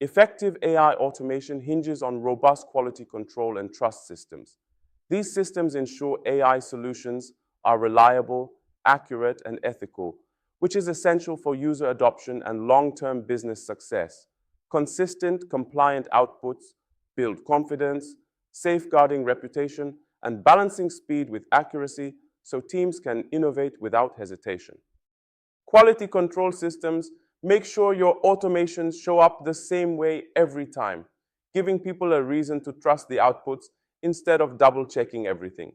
Effective AI automation hinges on robust quality control and trust systems. These systems ensure AI solutions are reliable, accurate, and ethical, which is essential for user adoption and long-term business success. Consistent, compliant outputs build confidence, safeguarding reputation, and balancing speed with accuracy so teams can innovate without hesitation. Quality control systems make sure your automations show up the same way every time, giving people a reason to trust the outputs instead of double checking everything.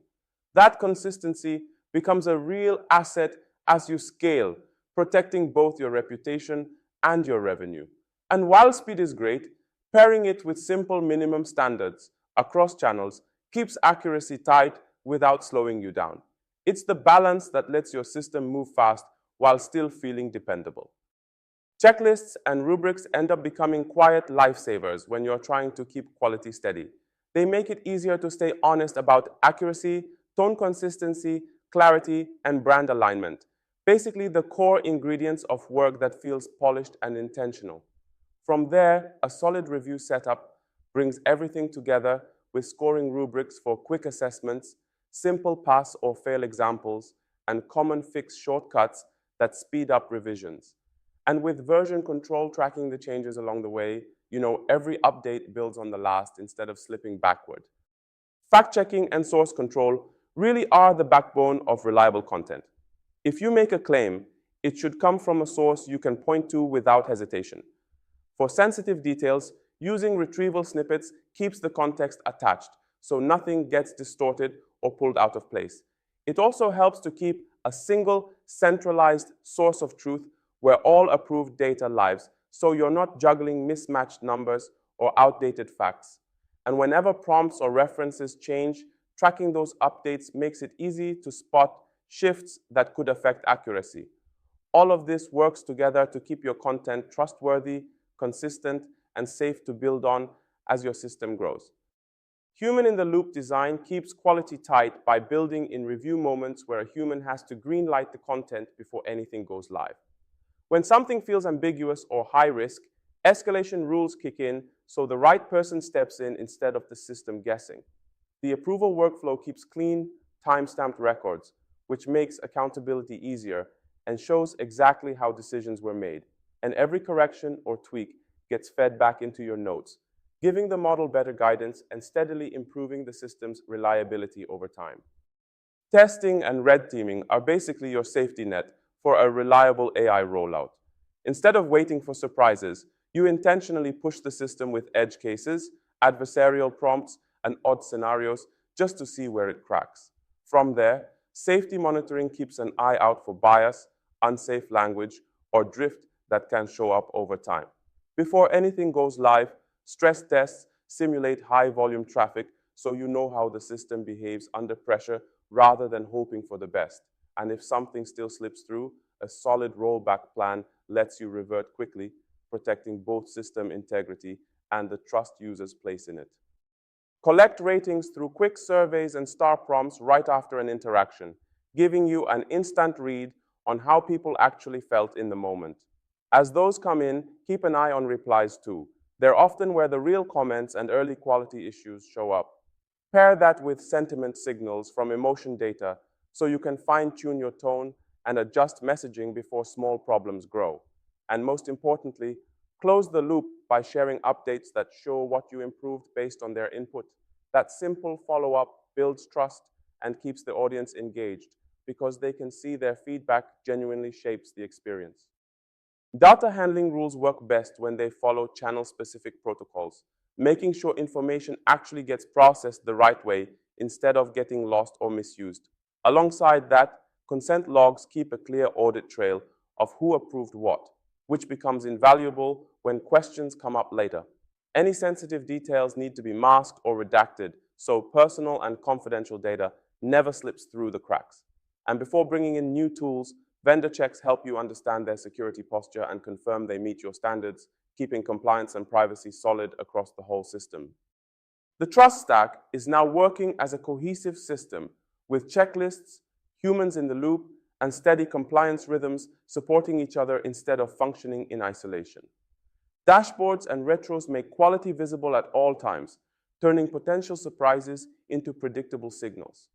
That consistency becomes a real asset as you scale, protecting both your reputation and your revenue. And while speed is great, pairing it with simple minimum standards across channels keeps accuracy tight without slowing you down. It's the balance that lets your system move fast while still feeling dependable. Checklists and rubrics end up becoming quiet lifesavers when you're trying to keep quality steady. They make it easier to stay honest about accuracy, tone consistency, clarity, and brand alignment. Basically, the core ingredients of work that feels polished and intentional. From there, a solid review setup brings everything together with scoring rubrics for quick assessments, simple pass or fail examples, and common fix shortcuts that speed up revisions. And with version control tracking the changes along the way, every update builds on the last instead of slipping backward. Fact checking and source control really are the backbone of reliable content. If you make a claim, it should come from a source you can point to without hesitation. For sensitive details, using retrieval snippets keeps the context attached, so nothing gets distorted or pulled out of place. It also helps to keep a single centralized source of truth where all approved data lives, so you're not juggling mismatched numbers or outdated facts. And whenever prompts or references change, tracking those updates makes it easy to spot shifts that could affect accuracy. All of this works together to keep your content trustworthy, consistent, and safe to build on as your system grows. Human-in-the-loop design keeps quality tight by building in review moments where a human has to greenlight the content before anything goes live. When something feels ambiguous or high risk, escalation rules kick in so the right person steps in instead of the system guessing. The approval workflow keeps clean, time-stamped records, which makes accountability easier and shows exactly how decisions were made. And every correction or tweak gets fed back into your notes, giving the model better guidance and steadily improving the system's reliability over time. Testing and red teaming are basically your safety net for a reliable AI rollout. Instead of waiting for surprises, you intentionally push the system with edge cases, adversarial prompts, and odd scenarios just to see where it cracks. From there, safety monitoring keeps an eye out for bias, unsafe language, or drift that can show up over time. Before anything goes live, stress tests simulate high-volume traffic so you know how the system behaves under pressure rather than hoping for the best. And if something still slips through, a solid rollback plan lets you revert quickly, protecting both system integrity and the trust users place in it. Collect ratings through quick surveys and star prompts right after an interaction, giving you an instant read on how people actually felt in the moment. As those come in, keep an eye on replies too. They're often where the real comments and early quality issues show up. Pair that with sentiment signals from emotion data so you can fine-tune your tone and adjust messaging before small problems grow. And most importantly, close the loop by sharing updates that show what you improved based on their input. That simple follow-up builds trust and keeps the audience engaged because they can see their feedback genuinely shapes the experience. Data handling rules work best when they follow channel-specific protocols, making sure information actually gets processed the right way instead of getting lost or misused. Alongside that, consent logs keep a clear audit trail of who approved what, which becomes invaluable when questions come up later. Any sensitive details need to be masked or redacted so personal and confidential data never slips through the cracks. And before bringing in new tools, vendor checks help you understand their security posture and confirm they meet your standards, keeping compliance and privacy solid across the whole system. The trust stack is now working as a cohesive system with checklists, humans in the loop, and steady compliance rhythms supporting each other instead of functioning in isolation. Dashboards and retros make quality visible at all times, turning potential surprises into predictable signals.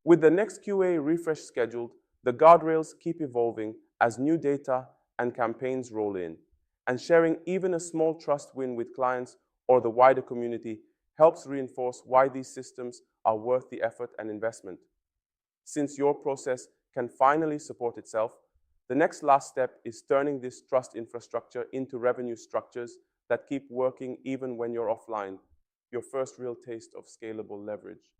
With the next QA refresh scheduled, the guardrails keep evolving as new data and campaigns roll in, and sharing even a small trust win with clients or the wider community helps reinforce why these systems are worth the effort and investment. Since your process can finally support itself, the next last step is turning this trust infrastructure into revenue structures that keep working even when you're offline, your first real taste of scalable leverage.